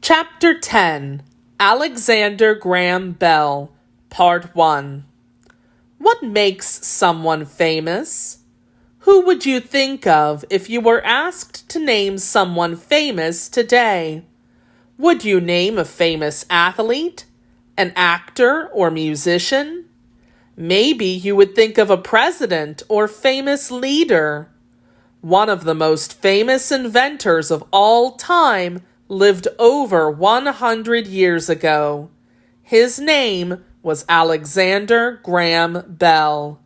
Chapter 10 Alexander Graham Bell, Part 1. What makes someone famous? Who would you think of if you were asked to name someone famous today? Would you name a famous athlete, an actor or musician? Maybe you would think of a president or famous leader. One of the most famous inventors of all time lived over 100 years ago. His name was Alexander Graham Bell.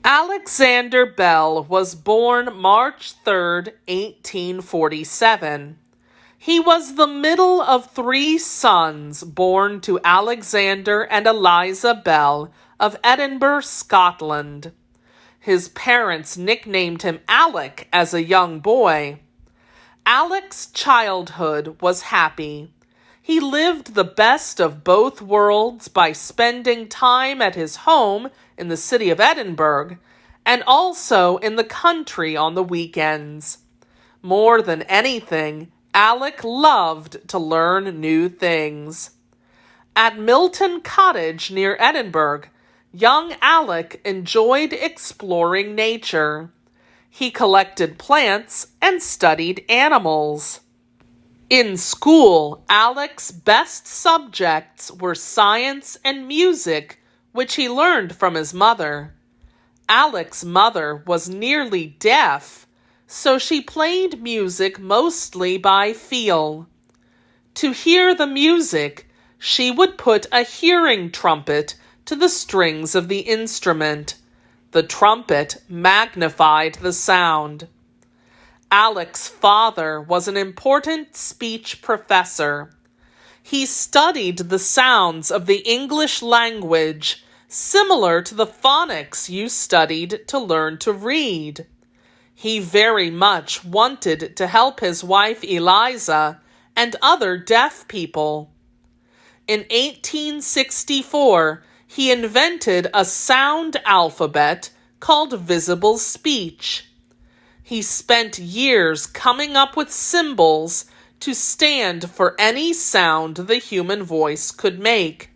Alexander Bell was born March 3, 1847. He was the middle of three sons born to Alexander and Eliza Bell of Edinburgh, Scotland. His parents nicknamed him Alec as a young boy. Alec's childhood was happy. He lived the best of both worlds by spending time at his home in the city of Edinburgh and also in the country on the weekends. More than anything, Alec loved to learn new things. At Milton Cottage near Edinburgh, young Alec enjoyed exploring nature. He collected plants and studied animals. In school, Alec's best subjects were science and music, which he learned from his mother. Alec's mother was nearly deaf, so she played music mostly by feel. To hear the music, she would put a hearing trumpet to the strings of the instrument. The trumpet magnified the sound. Alec's father was an important speech professor. He studied the sounds of the English language, similar to the phonics you studied to learn to read. He very much wanted to help his wife Eliza and other deaf people. In 1864, he invented a sound alphabet called visible speech. He spent years coming up with symbols to stand for any sound the human voice could make.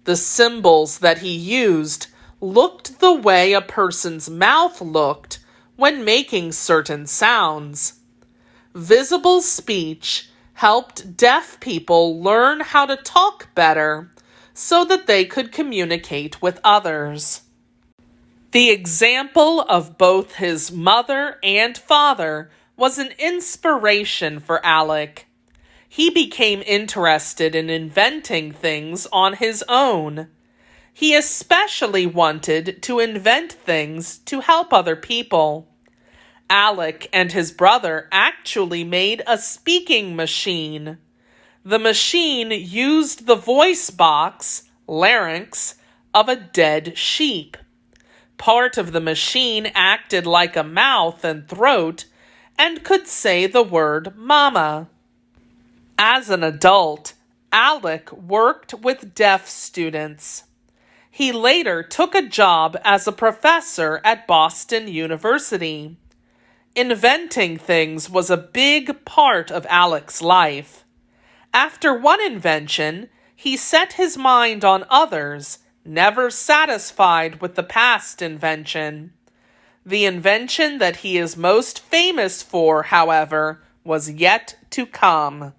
The symbols that he used looked the way a person's mouth looked when making certain sounds. Visible speech helped deaf people learn how to talk better so that they could communicate with others. The example of both his mother and father was an inspiration for Alec. He became interested in inventing things on his own. He especially wanted to invent things to help other people. Alec and his brother actually made a speaking machine. The machine used the voice box, larynx, of a dead sheep. Part of the machine acted like a mouth and throat and could say the word mama. As an adult, Alec worked with deaf students. He later took a job as a professor at Boston University. Inventing things was a big part of Alec's life. After one invention, he set his mind on others, never satisfied with the past invention. The invention that he is most famous for, however, was yet to come.